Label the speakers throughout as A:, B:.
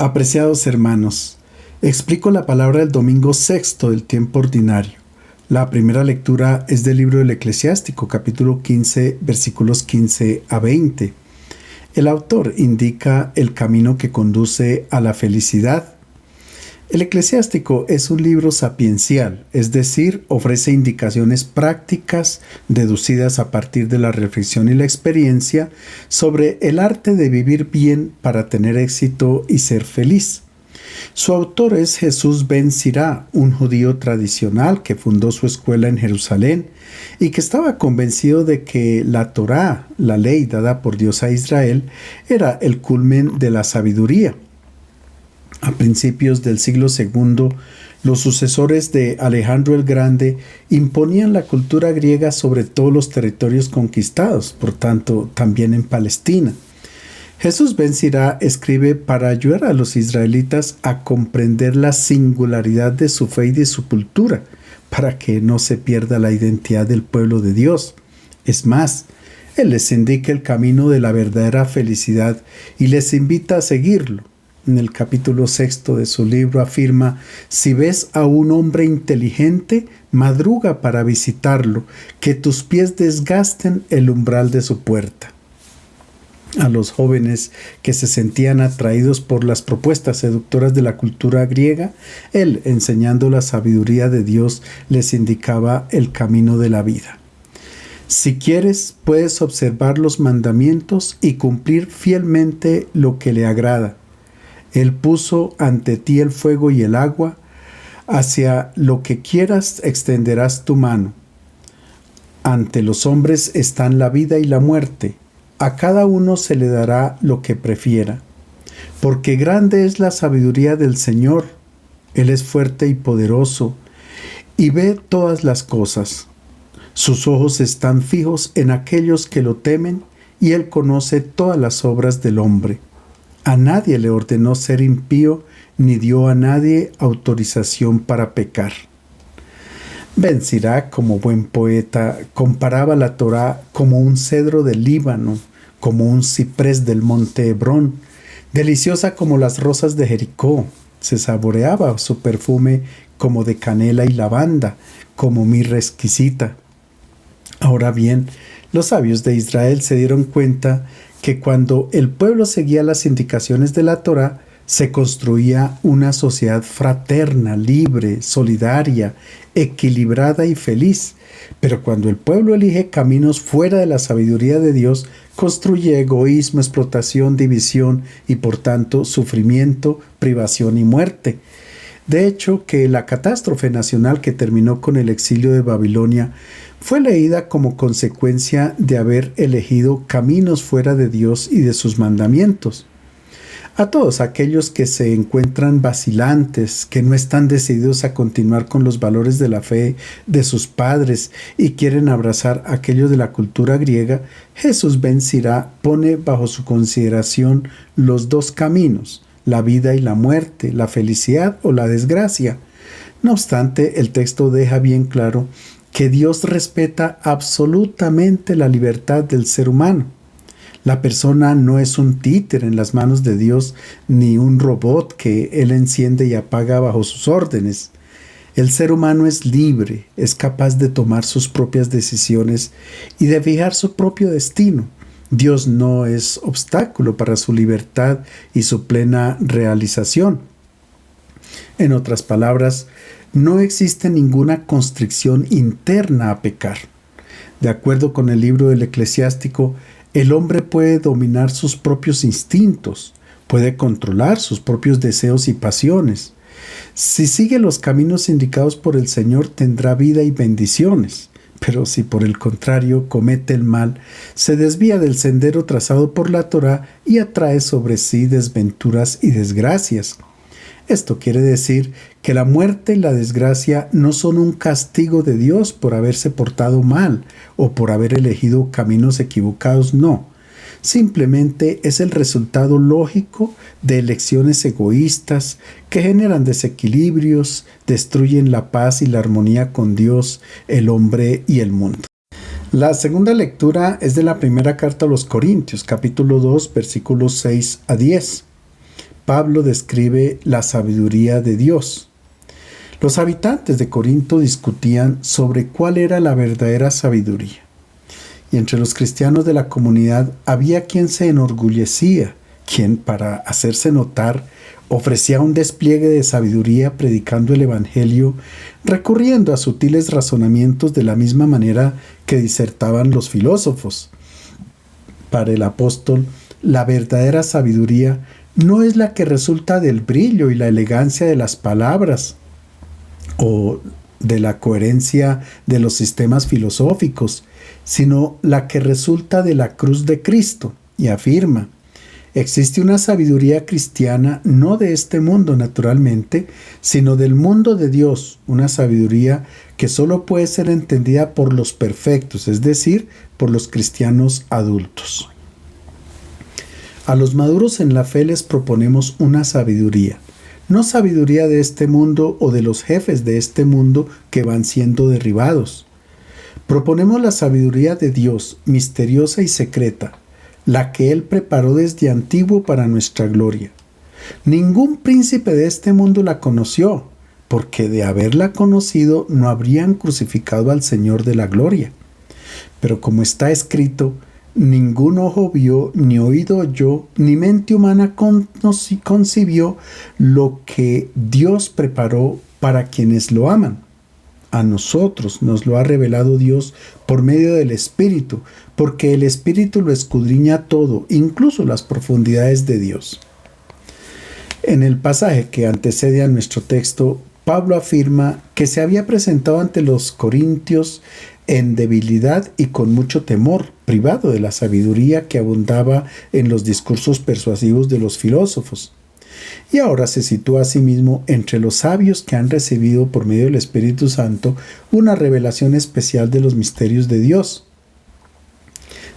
A: Apreciados hermanos, explico la palabra del domingo sexto del tiempo ordinario. La primera lectura es del libro del Eclesiástico, capítulo 15, versículos 15 a 20. El autor indica el camino que conduce a la felicidad. El Eclesiástico es un libro sapiencial, es decir, ofrece indicaciones prácticas deducidas a partir de la reflexión y la experiencia sobre el arte de vivir bien para tener éxito y ser feliz. Su autor es Jesús ben Sirá, un judío tradicional que fundó su escuela en Jerusalén y que estaba convencido de que la Torá, la ley dada por Dios a Israel, era el culmen de la sabiduría. A principios del siglo II, los sucesores de Alejandro el Grande imponían la cultura griega sobre todos los territorios conquistados, por tanto, también en Palestina. Jesús ben Sirá escribe para ayudar a los israelitas a comprender la singularidad de su fe y de su cultura, para que no se pierda la identidad del pueblo de Dios. Es más, Él les indica el camino de la verdadera felicidad y les invita a seguirlo. En el capítulo 6 de su libro afirma: si ves a un hombre inteligente, madruga para visitarlo, que tus pies desgasten el umbral de su puerta. A los jóvenes que se sentían atraídos por las propuestas seductoras de la cultura griega, él, enseñando la sabiduría de Dios, les indicaba el camino de la vida. Si quieres, puedes observar los mandamientos y cumplir fielmente lo que le agrada. Él puso ante ti el fuego y el agua, hacia lo que quieras extenderás tu mano. Ante los hombres están la vida y la muerte, a cada uno se le dará lo que prefiera. Porque grande es la sabiduría del Señor, Él es fuerte y poderoso, y ve todas las cosas. Sus ojos están fijos en aquellos que lo temen, y Él conoce todas las obras del hombre. A nadie le ordenó ser impío, ni dio a nadie autorización para pecar. Ben Sirá, como buen poeta, comparaba la Torá como un cedro del Líbano, como un ciprés del monte Hebrón, deliciosa como las rosas de Jericó. Se saboreaba su perfume como de canela y lavanda, como mirra exquisita. Ahora bien, los sabios de Israel se dieron cuenta que cuando el pueblo seguía las indicaciones de la Torá, se construía una sociedad fraterna, libre, solidaria, equilibrada y feliz. Pero cuando el pueblo elige caminos fuera de la sabiduría de Dios, construye egoísmo, explotación, división y por tanto sufrimiento, privación y muerte. De hecho, que la catástrofe nacional que terminó con el exilio de Babilonia fue leída como consecuencia de haber elegido caminos fuera de Dios y de sus mandamientos. A todos aquellos que se encuentran vacilantes, que no están decididos a continuar con los valores de la fe de sus padres y quieren abrazar aquello de la cultura griega, Jesús ben Sirá pone bajo su consideración los dos caminos, la vida y la muerte, la felicidad o la desgracia. No obstante, el texto deja bien claro que Dios respeta absolutamente la libertad del ser humano. La persona no es un títere en las manos de Dios, ni un robot que Él enciende y apaga bajo sus órdenes. El ser humano es libre, es capaz de tomar sus propias decisiones y de fijar su propio destino. Dios no es obstáculo para su libertad y su plena realización. En otras palabras, no existe ninguna constricción interna a pecar. De acuerdo con el libro del Eclesiástico, el hombre puede dominar sus propios instintos, puede controlar sus propios deseos y pasiones. Si sigue los caminos indicados por el Señor, tendrá vida y bendiciones. Pero si por el contrario comete el mal, se desvía del sendero trazado por la Torá y atrae sobre sí desventuras y desgracias. Esto quiere decir que la muerte y la desgracia no son un castigo de Dios por haberse portado mal o por haber elegido caminos equivocados, no. Simplemente es el resultado lógico de elecciones egoístas que generan desequilibrios, destruyen la paz y la armonía con Dios, el hombre y el mundo. La segunda lectura es de la primera carta a los Corintios, capítulo 2, versículos 6 a 10. Pablo describe la sabiduría de Dios. Los habitantes de Corinto discutían sobre cuál era la verdadera sabiduría. Y entre los cristianos de la comunidad había quien se enorgullecía, quien, para hacerse notar, ofrecía un despliegue de sabiduría predicando el Evangelio, recurriendo a sutiles razonamientos de la misma manera que disertaban los filósofos. Para el apóstol, la verdadera sabiduría no es la que resulta del brillo y la elegancia de las palabras o de la coherencia de los sistemas filosóficos, sino la que resulta de la cruz de Cristo, y afirma: existe una sabiduría cristiana no de este mundo naturalmente, sino del mundo de Dios, una sabiduría que solo puede ser entendida por los perfectos, es decir, por los cristianos adultos. A los maduros en la fe les proponemos una sabiduría, no sabiduría de este mundo o de los jefes de este mundo que van siendo derribados. Proponemos la sabiduría de Dios, misteriosa y secreta, la que Él preparó desde antiguo para nuestra gloria. Ningún príncipe de este mundo la conoció, porque de haberla conocido no habrían crucificado al Señor de la gloria. Pero como está escrito: ningún ojo vio, ni oído oyó, ni mente humana concibió lo que Dios preparó para quienes lo aman. A nosotros nos lo ha revelado Dios por medio del Espíritu, porque el Espíritu lo escudriña todo, incluso las profundidades de Dios. En el pasaje que antecede a nuestro texto, Pablo afirma que se había presentado ante los corintios en debilidad y con mucho temor, privado de la sabiduría que abundaba en los discursos persuasivos de los filósofos. Y ahora se sitúa a sí mismo entre los sabios que han recibido por medio del Espíritu Santo una revelación especial de los misterios de Dios.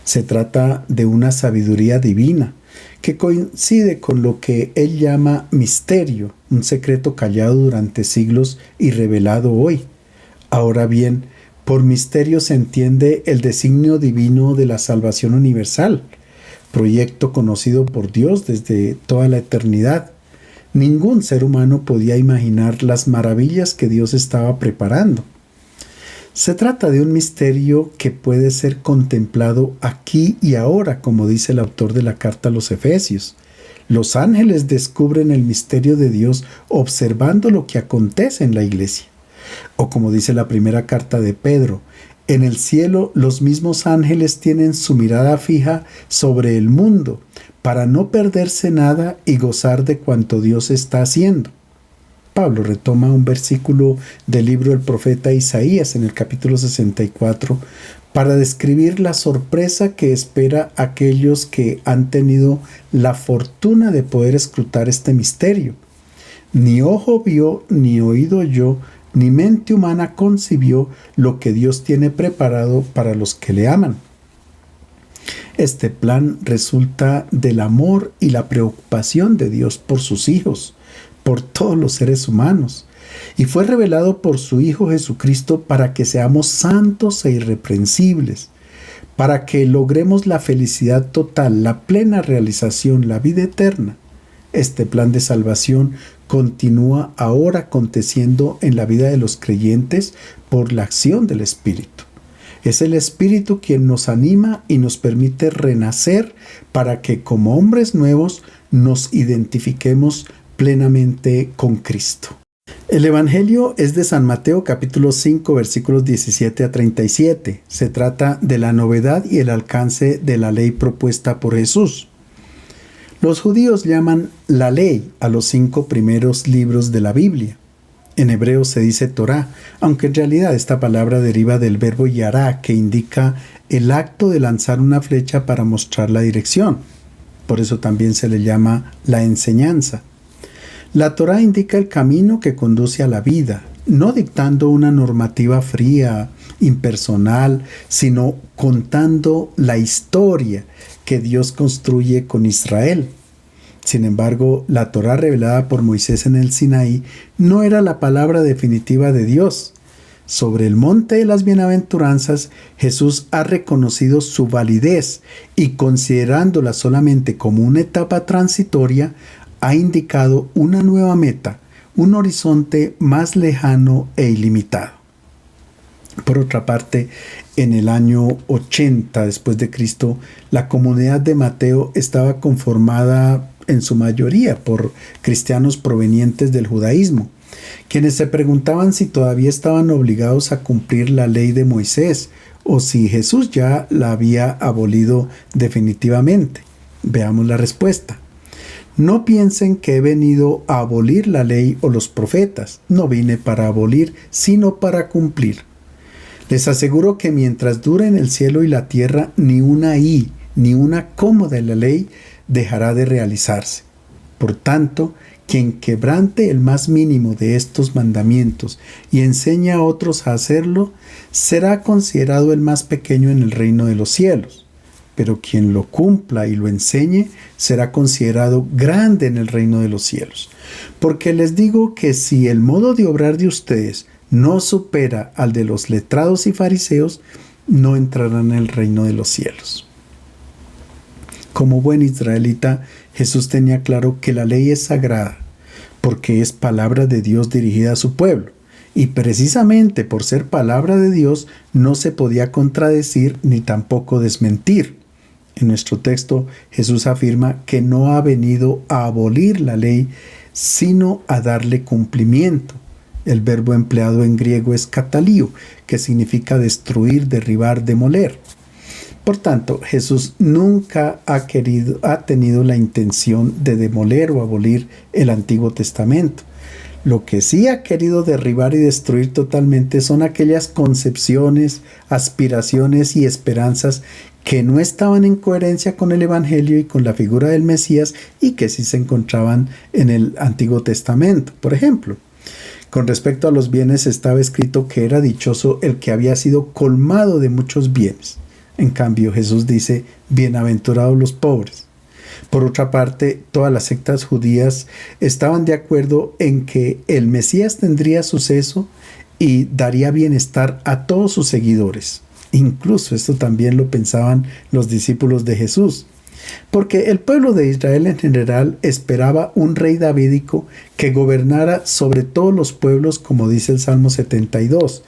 A: Se trata de una sabiduría divina que coincide con lo que él llama misterio, un secreto callado durante siglos y revelado hoy. Ahora bien, por misterio se entiende el designio divino de la salvación universal, proyecto conocido por Dios desde toda la eternidad. Ningún ser humano podía imaginar las maravillas que Dios estaba preparando. Se trata de un misterio que puede ser contemplado aquí y ahora, como dice el autor de la carta a los Efesios. Los ángeles descubren el misterio de Dios observando lo que acontece en la iglesia. O como dice la primera carta de Pedro: en el cielo los mismos ángeles tienen su mirada fija sobre el mundo, para no perderse nada y gozar de cuanto Dios está haciendo. Pablo retoma un versículo del libro del profeta Isaías en el capítulo 64 para describir la sorpresa que espera a aquellos que han tenido la fortuna de poder escrutar este misterio. Ni ojo vio, ni oído oyó, ni mente humana concibió lo que Dios tiene preparado para los que le aman. Este plan resulta del amor y la preocupación de Dios por sus hijos, por todos los seres humanos, y fue revelado por su Hijo Jesucristo para que seamos santos e irreprensibles, para que logremos la felicidad total, la plena realización, la vida eterna. Este plan de salvación continúa ahora aconteciendo en la vida de los creyentes por la acción del Espíritu. Es el Espíritu quien nos anima y nos permite renacer para que como hombres nuevos nos identifiquemos plenamente con Cristo. El Evangelio es de San Mateo capítulo 5 versículos 17 a 37. Se trata de la novedad y el alcance de la ley propuesta por Jesús. Los judíos llaman la ley a los 5 primeros libros de la Biblia. En hebreo se dice Torá, aunque en realidad esta palabra deriva del verbo yará, que indica el acto de lanzar una flecha para mostrar la dirección. Por eso también se le llama la enseñanza. La Torá indica el camino que conduce a la vida, no dictando una normativa fría, impersonal, sino contando la historia que Dios construye con Israel. Sin embargo, la Torá revelada por Moisés en el Sinaí no era la palabra definitiva de Dios. Sobre el monte de las bienaventuranzas, Jesús ha reconocido su validez y, considerándola solamente como una etapa transitoria, ha indicado una nueva meta, un horizonte más lejano e ilimitado. Por otra parte, en el año 80 después de Cristo, la comunidad de Mateo estaba conformada en su mayoría por cristianos provenientes del judaísmo, quienes se preguntaban si todavía estaban obligados a cumplir la ley de Moisés o si Jesús ya la había abolido definitivamente. Veamos la respuesta. No piensen que he venido a abolir la ley o los profetas. No vine para abolir, sino para cumplir. Les aseguro que mientras duren el cielo y la tierra, ni una i, ni una coma de la ley dejará de realizarse. Por tanto, quien quebrante el más mínimo de estos mandamientos y enseñe a otros a hacerlo, será considerado el más pequeño en el reino de los cielos. Pero quien lo cumpla y lo enseñe, será considerado grande en el reino de los cielos. Porque les digo que si el modo de obrar de ustedes no supera al de los letrados y fariseos, no entrarán en el reino de los cielos. Como buen israelita, Jesús tenía claro que la ley es sagrada, porque es palabra de Dios dirigida a su pueblo. Y precisamente por ser palabra de Dios, no se podía contradecir ni tampoco desmentir. En nuestro texto, Jesús afirma que no ha venido a abolir la ley, sino a darle cumplimiento. El verbo empleado en griego es katalio, que significa destruir, derribar, demoler. Por tanto, Jesús nunca ha tenido la intención de demoler o abolir el Antiguo Testamento. Lo que sí ha querido derribar y destruir totalmente son aquellas concepciones, aspiraciones y esperanzas que no estaban en coherencia con el Evangelio y con la figura del Mesías y que sí se encontraban en el Antiguo Testamento. Por ejemplo, con respecto a los bienes estaba escrito que era dichoso el que había sido colmado de muchos bienes. En cambio, Jesús dice, bienaventurados los pobres. Por otra parte, todas las sectas judías estaban de acuerdo en que el Mesías tendría suceso y daría bienestar a todos sus seguidores. Incluso esto también lo pensaban los discípulos de Jesús, porque el pueblo de Israel en general esperaba un rey davídico que gobernara sobre todos los pueblos, como dice el Salmo 72.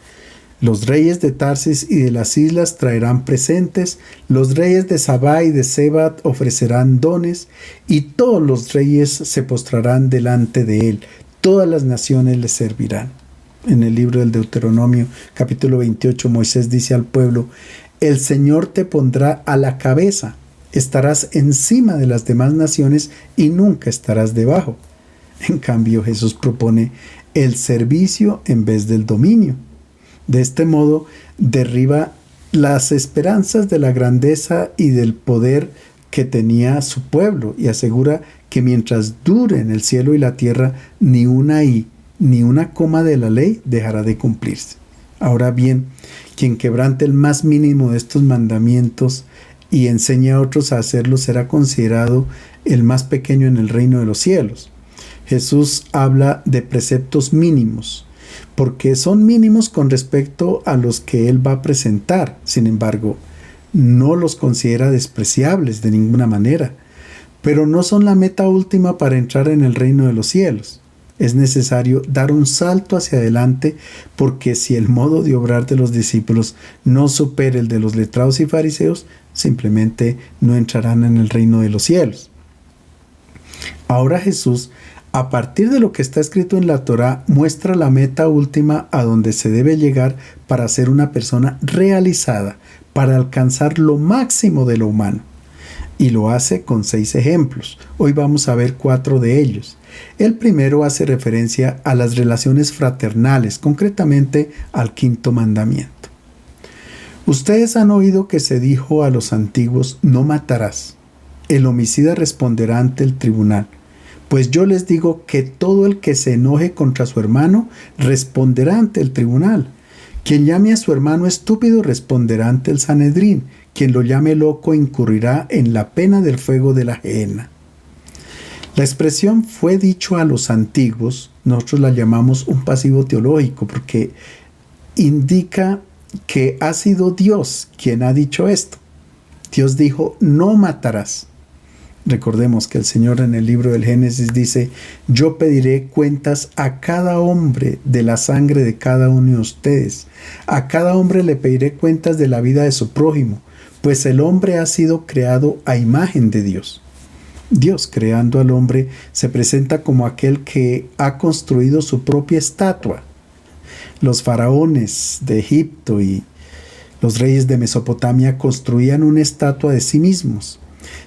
A: Los reyes de Tarsis y de las islas traerán presentes, los reyes de Sabá y de Sebat ofrecerán dones, y todos los reyes se postrarán delante de él, todas las naciones le servirán. En el libro del Deuteronomio, capítulo 28, Moisés dice al pueblo, el Señor te pondrá a la cabeza, estarás encima de las demás naciones y nunca estarás debajo. En cambio, Jesús propone el servicio en vez del dominio. De este modo, derriba las esperanzas de la grandeza y del poder que tenía su pueblo y asegura que mientras duren el cielo y la tierra, ni una i, ni una coma de la ley dejará de cumplirse. Ahora bien, quien quebrante el más mínimo de estos mandamientos y enseñe a otros a hacerlo será considerado el más pequeño en el reino de los cielos. Jesús habla de preceptos mínimos, porque son mínimos con respecto a los que él va a presentar. Sin embargo, no los considera despreciables de ninguna manera, pero no son la meta última para entrar en el reino de los cielos. Es necesario dar un salto hacia adelante, porque si el modo de obrar de los discípulos no supera el de los letrados y fariseos, simplemente no entrarán en el reino de los cielos. Ahora Jesús, a partir de lo que está escrito en la Torá, muestra la meta última a donde se debe llegar para ser una persona realizada, para alcanzar lo máximo de lo humano. Y lo hace con 6 ejemplos. Hoy vamos a ver 4 de ellos. El primero hace referencia a las relaciones fraternales, concretamente al 5.º mandamiento. Ustedes han oído que se dijo a los antiguos, no matarás. El homicida responderá ante el tribunal. Pues yo les digo que todo el que se enoje contra su hermano responderá ante el tribunal. Quien llame a su hermano estúpido responderá ante el Sanedrín. Quien lo llame loco incurrirá en la pena del fuego de la gehenna. La expresión fue dicho a los antiguos, nosotros la llamamos un pasivo teológico porque indica que ha sido Dios quien ha dicho esto. Dios dijo, no matarás. Recordemos que el Señor en el libro del Génesis dice: yo pediré cuentas a cada hombre de la sangre de cada uno de ustedes. A cada hombre le pediré cuentas de la vida de su prójimo, pues el hombre ha sido creado a imagen de Dios. Dios, creando al hombre, se presenta como aquel que ha construido su propia estatua. Los faraones de Egipto y los reyes de Mesopotamia construían una estatua de sí mismos.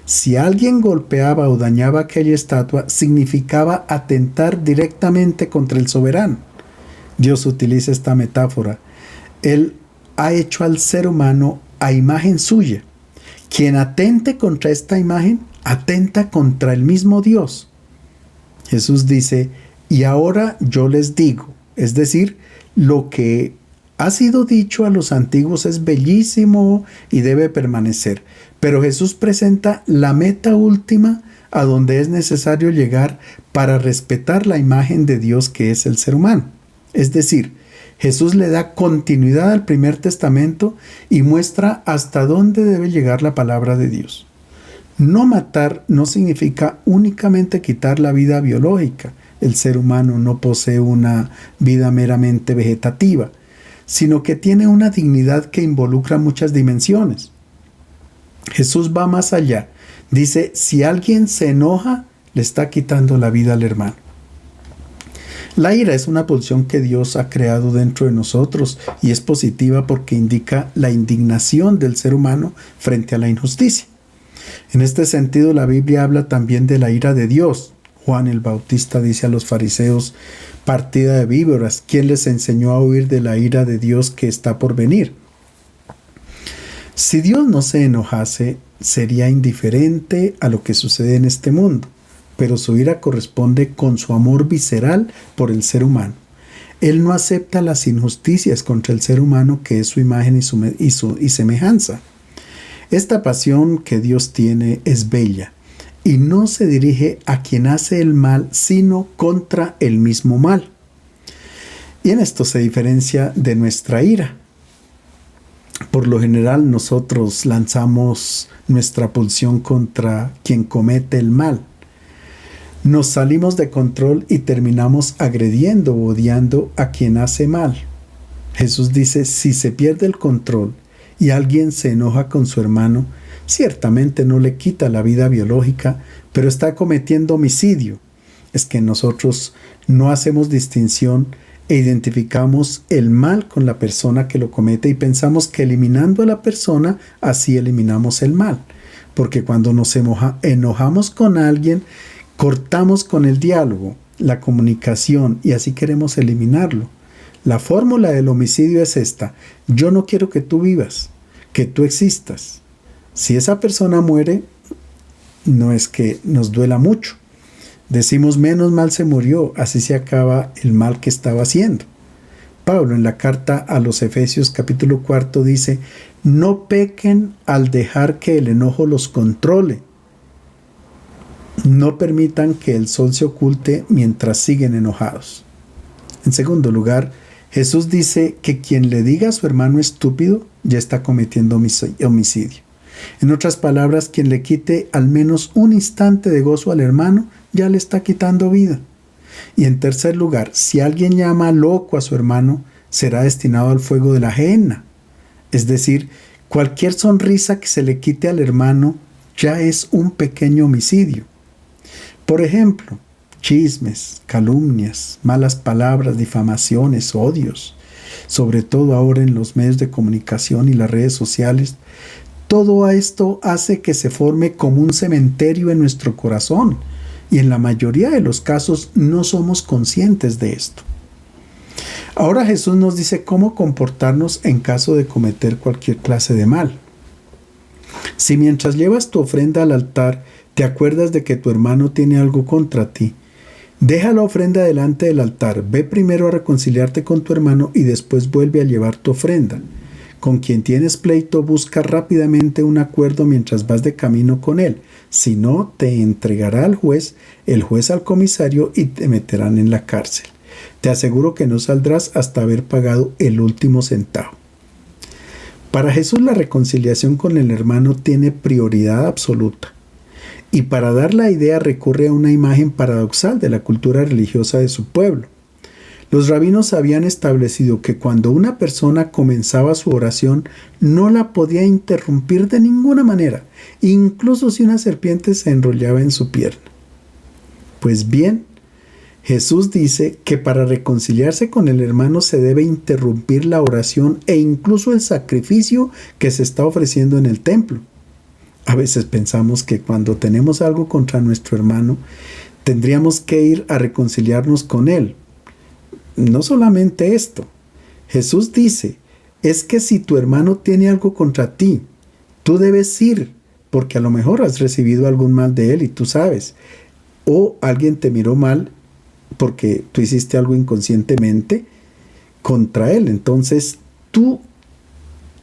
A: Si alguien golpeaba o dañaba aquella estatua, significaba atentar directamente contra el soberano. Dios utiliza esta metáfora. Él ha hecho al ser humano a imagen suya. Quien atente contra esta imagen, atenta contra el mismo Dios. Jesús dice: y ahora yo les digo, es decir, lo que ha sido dicho a los antiguos es bellísimo y debe permanecer, pero Jesús presenta la meta última a donde es necesario llegar para respetar la imagen de Dios que es el ser humano. Es decir, Jesús le da continuidad al primer testamento y muestra hasta dónde debe llegar la palabra de Dios. No matar no significa únicamente quitar la vida biológica. El ser humano no posee una vida meramente vegetativa, sino que tiene una dignidad que involucra muchas dimensiones. Jesús va más allá. Dice: si alguien se enoja, le está quitando la vida al hermano. La ira es una pulsión que Dios ha creado dentro de nosotros y es positiva porque indica la indignación del ser humano frente a la injusticia. En este sentido, la Biblia habla también de la ira de Dios. Juan el Bautista dice a los fariseos: partida de víboras, ¿quién les enseñó a huir de la ira de Dios que está por venir? Si Dios no se enojase, sería indiferente a lo que sucede en este mundo, pero su ira corresponde con su amor visceral por el ser humano. Él no acepta las injusticias contra el ser humano, que es su imagen y semejanza. Esta pasión que Dios tiene es bella y no se dirige a quien hace el mal, sino contra el mismo mal. Y en esto se diferencia de nuestra ira. Por lo general, nosotros lanzamos nuestra pulsión contra quien comete el mal. Nos salimos de control y terminamos agrediendo o odiando a quien hace mal. Jesús dice: si se pierde el control y alguien se enoja con su hermano, ciertamente no le quita la vida biológica, pero está cometiendo homicidio. Es que nosotros no hacemos distinción e identificamos el mal con la persona que lo comete y pensamos que eliminando a la persona, así eliminamos el mal. Porque cuando nos enojamos con alguien, cortamos con el diálogo, la comunicación, y así queremos eliminarlo. La fórmula del homicidio es esta: yo no quiero que tú vivas, que tú existas. Si esa persona muere, no es que nos duela mucho. Decimos: menos mal se murió, así se acaba el mal que estaba haciendo. Pablo en la carta a los Efesios capítulo 4 dice: no pequen al dejar que el enojo los controle. No permitan que el sol se oculte mientras siguen enojados. En segundo lugar, Jesús dice que quien le diga a su hermano estúpido ya está cometiendo homicidio. En otras palabras, quien le quite al menos un instante de gozo al hermano ya le está quitando vida. Y en tercer lugar, si alguien llama loco a su hermano, será destinado al fuego de la gehenna. Es decir, cualquier sonrisa que se le quite al hermano ya es un pequeño homicidio. Por ejemplo, chismes, calumnias, malas palabras, difamaciones, odios, sobre todo ahora en los medios de comunicación y las redes sociales. Todo esto hace que se forme como un cementerio en nuestro corazón y en la mayoría de los casos no somos conscientes de esto. Ahora Jesús nos dice cómo comportarnos en caso de cometer cualquier clase de mal. Si mientras llevas tu ofrenda al altar te acuerdas de que tu hermano tiene algo contra ti, deja la ofrenda delante del altar, ve primero a reconciliarte con tu hermano y después vuelve a llevar tu ofrenda. Con quien tienes pleito, busca rápidamente un acuerdo mientras vas de camino con él. Si no, te entregará al juez, el juez al comisario y te meterán en la cárcel. Te aseguro que no saldrás hasta haber pagado el último centavo. Para Jesús la reconciliación con el hermano tiene prioridad absoluta. y para dar la idea recurre a una imagen paradoxal de la cultura religiosa de su pueblo. Los rabinos habían establecido que cuando una persona comenzaba su oración no la podía interrumpir de ninguna manera, incluso si una serpiente se enrollaba en su pierna. Pues bien, Jesús dice que para reconciliarse con el hermano se debe interrumpir la oración e incluso el sacrificio que se está ofreciendo en el templo. A veces pensamos que cuando tenemos algo contra nuestro hermano, tendríamos que ir a reconciliarnos con él. No solamente esto. Jesús dice, es que si tu hermano tiene algo contra ti, tú debes ir, porque a lo mejor has recibido algún mal de él y tú sabes. O alguien te miró mal porque tú hiciste algo inconscientemente contra él. Entonces tú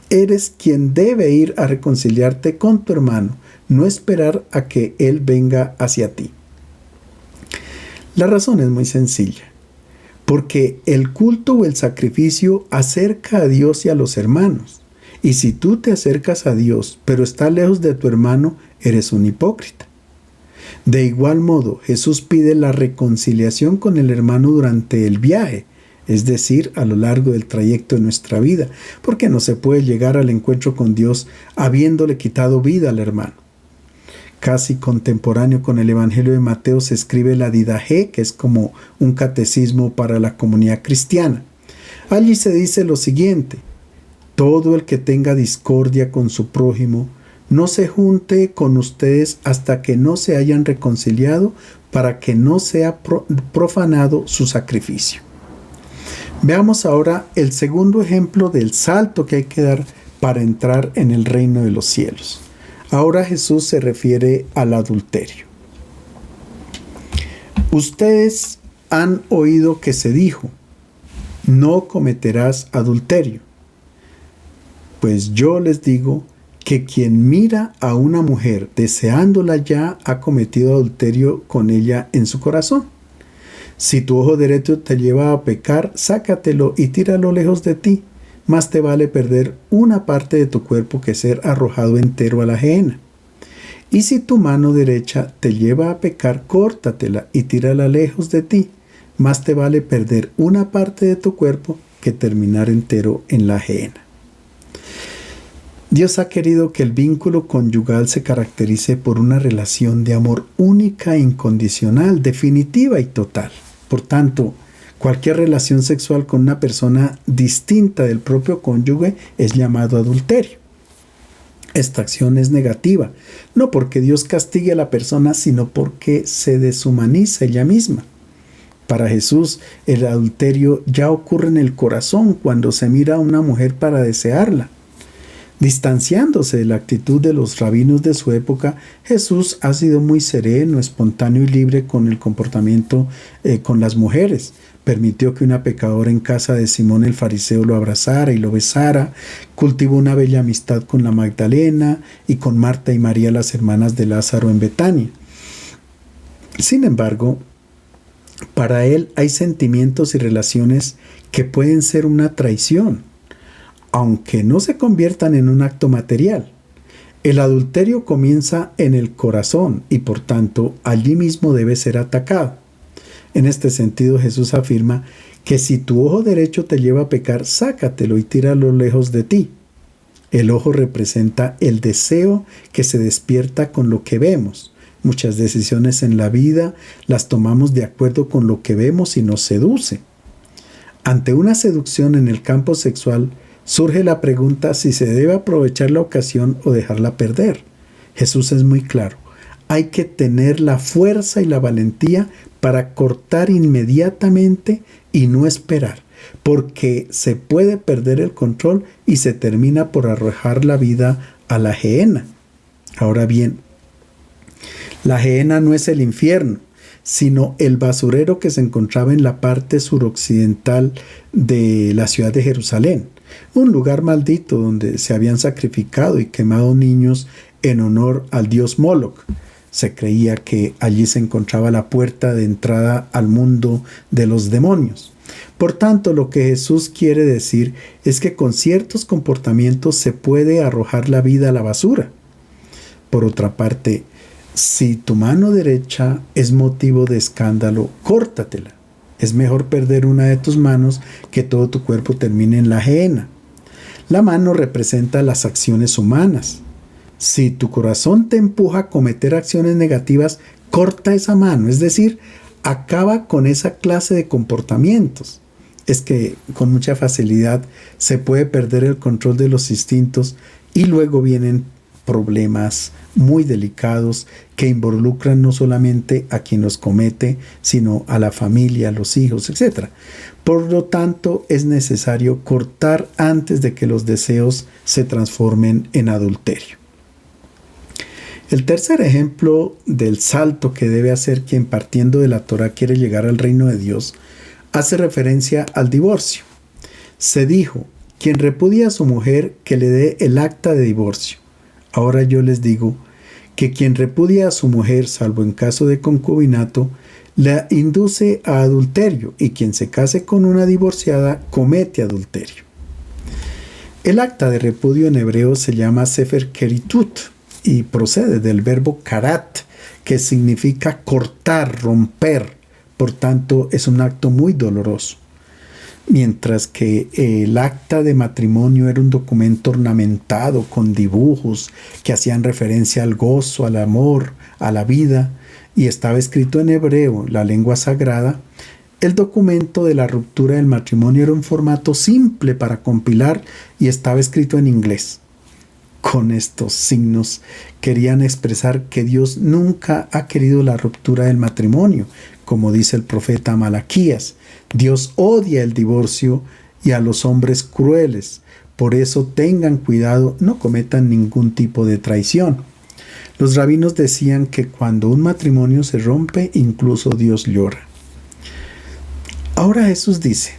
A: eres quien debe ir a reconciliarte con tu hermano, no esperar a que él venga hacia ti. La razón es muy sencilla, porque el culto o el sacrificio acerca a Dios y a los hermanos. Y si tú te acercas a Dios, pero estás lejos de tu hermano, eres un hipócrita. De igual modo, Jesús pide la reconciliación con el hermano durante el viaje, es decir, a lo largo del trayecto de nuestra vida, porque no se puede llegar al encuentro con Dios habiéndole quitado vida al hermano. Casi contemporáneo con el Evangelio de Mateo se escribe la Didaje, que es como un catecismo para la comunidad cristiana. Allí se dice lo siguiente: todo el que tenga discordia con su prójimo, no se junte con ustedes hasta que no se hayan reconciliado, para que no sea profanado su sacrificio. Veamos ahora el segundo ejemplo del salto que hay que dar para entrar en el reino de los cielos. Ahora Jesús se refiere al adulterio. Ustedes han oído que se dijo, no cometerás adulterio. Pues yo les digo que quien mira a una mujer deseándola ya ha cometido adulterio con ella en su corazón. Si tu ojo derecho te lleva a pecar, sácatelo y tíralo lejos de ti. Más te vale perder una parte de tu cuerpo que ser arrojado entero a la gehenna. Y si tu mano derecha te lleva a pecar, córtatela y tírala lejos de ti. Más te vale perder una parte de tu cuerpo que terminar entero en la gehenna. Dios ha querido que el vínculo conyugal se caracterice por una relación de amor única e incondicional, definitiva y total. Por tanto, cualquier relación sexual con una persona distinta del propio cónyuge es llamado adulterio. Esta acción es negativa, no porque Dios castigue a la persona, sino porque se deshumaniza ella misma. Para Jesús, el adulterio ya ocurre en el corazón cuando se mira a una mujer para desearla. Distanciándose de la actitud de los rabinos de su época, Jesús ha sido muy sereno, espontáneo y libre con el comportamiento con las mujeres. Permitió que una pecadora en casa de Simón el fariseo lo abrazara y lo besara. Cultivó una bella amistad con la Magdalena y con Marta y María, las hermanas de Lázaro en Betania. Sin embargo, para él hay sentimientos y relaciones que pueden ser una traición, aunque no se conviertan en un acto material. El adulterio comienza en el corazón y por tanto allí mismo debe ser atacado. En este sentido, Jesús afirma que si tu ojo derecho te lleva a pecar, sácatelo y tíralo lejos de ti. El ojo representa el deseo que se despierta con lo que vemos. Muchas decisiones en la vida las tomamos de acuerdo con lo que vemos y nos seduce. Ante una seducción en el campo sexual, surge la pregunta si se debe aprovechar la ocasión o dejarla perder. Jesús es muy claro. Hay que tener la fuerza y la valentía para cortar inmediatamente y no esperar, porque se puede perder el control y se termina por arrojar la vida a la gehenna. Ahora bien, la gehenna no es el infierno, sino el basurero que se encontraba en la parte suroccidental de la ciudad de Jerusalén, un lugar maldito donde se habían sacrificado y quemado niños en honor al dios Moloch. Se creía que allí se encontraba la puerta de entrada al mundo de los demonios. Por tanto, lo que Jesús quiere decir es que con ciertos comportamientos se puede arrojar la vida a la basura. Por otra parte, Si tu mano derecha es motivo de escándalo, córtatela. Es mejor perder una de tus manos que todo tu cuerpo termine en la gehenna. La mano representa las acciones humanas. Si tu corazón te empuja a cometer acciones negativas, corta esa mano, es decir, acaba con esa clase de comportamientos. Es que con mucha facilidad se puede perder el control de los instintos y luego vienen problemas muy delicados que involucran no solamente a quien los comete, sino a la familia, a los hijos, etc. Por lo tanto, es necesario cortar antes de que los deseos se transformen en adulterio. El tercer ejemplo del salto que debe hacer quien partiendo de la Torá quiere llegar al reino de Dios hace referencia al divorcio. Se dijo, quien repudia a su mujer que le dé el acta de divorcio. Ahora yo les digo que quien repudia a su mujer, salvo en caso de concubinato, la induce a adulterio, y quien se case con una divorciada comete adulterio. El acta de repudio en hebreo se llama Sefer Keritut y procede del verbo karat, que significa cortar, romper. Por tanto, es un acto muy doloroso. Mientras que el acta de matrimonio era un documento ornamentado con dibujos que hacían referencia al gozo, al amor, a la vida, y estaba escrito en hebreo, la lengua sagrada, el documento de la ruptura del matrimonio era un formato simple para compilar y estaba escrito en inglés. Con estos signos querían expresar que Dios nunca ha querido la ruptura del matrimonio, como dice el profeta Malaquías. Dios odia el divorcio y a los hombres crueles. Por eso tengan cuidado, no cometan ningún tipo de traición. Los rabinos decían que cuando un matrimonio se rompe, incluso Dios llora. Ahora Jesús dice,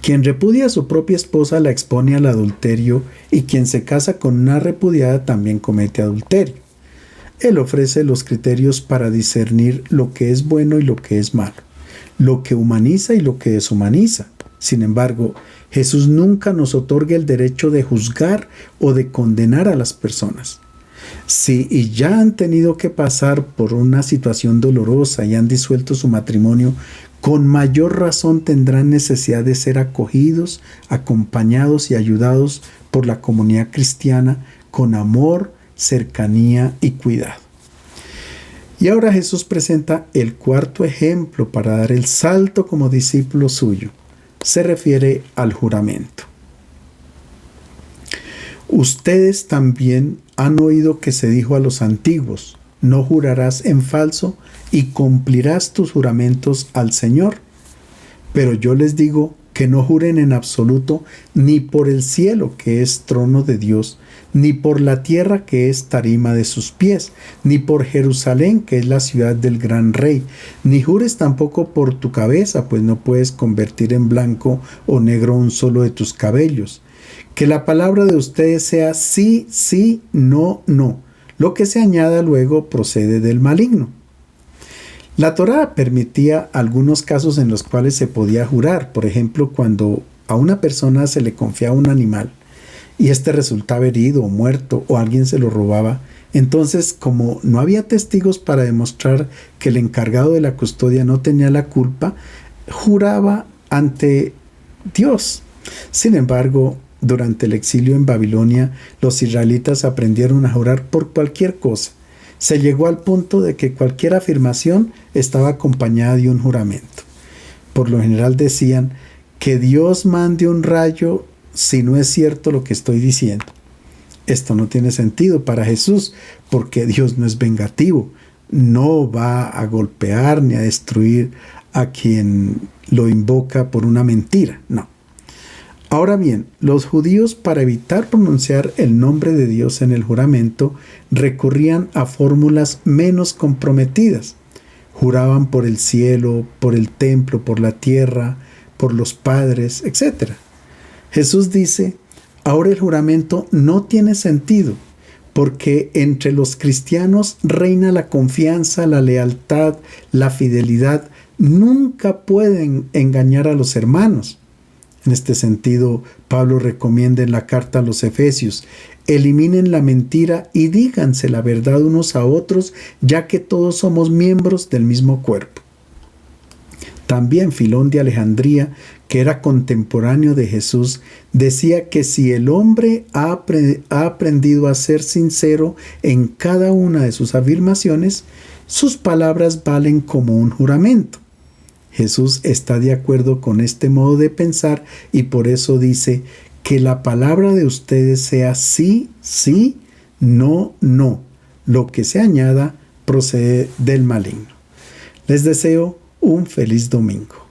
A: quien repudia a su propia esposa la expone al adulterio, y quien se casa con una repudiada también comete adulterio. Él ofrece los criterios para discernir lo que es bueno y lo que es malo, lo que humaniza y lo que deshumaniza. Sin embargo, Jesús nunca nos otorga el derecho de juzgar o de condenar a las personas. Si ya han tenido que pasar por una situación dolorosa y han disuelto su matrimonio, con mayor razón tendrán necesidad de ser acogidos, acompañados y ayudados por la comunidad cristiana con amor, cercanía y cuidado. Y ahora Jesús presenta el cuarto ejemplo para dar el salto como discípulo suyo. Se refiere al juramento. Ustedes también han oído que se dijo a los antiguos, no jurarás en falso y cumplirás tus juramentos al Señor. Pero yo les digo que no juren en absoluto ni por el cielo, que es trono de Dios, ni por la tierra, que es tarima de sus pies, ni por Jerusalén, que es la ciudad del gran rey, ni jures tampoco por tu cabeza, pues no puedes convertir en blanco o negro un solo de tus cabellos. Que la palabra de ustedes sea sí, sí, no, no. Lo que se añada luego procede del maligno. La Torá permitía algunos casos en los cuales se podía jurar. Por ejemplo, cuando a una persona se le confiaba un animal y éste resultaba herido o muerto o alguien se lo robaba, entonces, como no había testigos para demostrar que el encargado de la custodia no tenía la culpa, juraba ante Dios. Sin embargo, durante el exilio en Babilonia, los israelitas aprendieron a jurar por cualquier cosa. Se llegó al punto de que cualquier afirmación estaba acompañada de un juramento. Por lo general decían, que Dios mande un rayo si no es cierto lo que estoy diciendo. Esto no tiene sentido para Jesús, porque Dios no es vengativo. No va a golpear ni a destruir a quien lo invoca por una mentira, no. Ahora bien, los judíos, para evitar pronunciar el nombre de Dios en el juramento, recurrían a fórmulas menos comprometidas. Juraban por el cielo, por el templo, por la tierra, por los padres, etc. Jesús dice, ahora el juramento no tiene sentido, porque entre los cristianos reina la confianza, la lealtad, la fidelidad. Nunca pueden engañar a los hermanos. En este sentido, Pablo recomienda en la carta a los Efesios, eliminen la mentira y díganse la verdad unos a otros, ya que todos somos miembros del mismo cuerpo. También Filón de Alejandría, que era contemporáneo de Jesús, decía que si el hombre ha aprendido a ser sincero en cada una de sus afirmaciones, sus palabras valen como un juramento. Jesús está de acuerdo con este modo de pensar y por eso dice que la palabra de ustedes sea sí, sí, no, no. Lo que se añada procede del maligno. Les deseo un feliz domingo.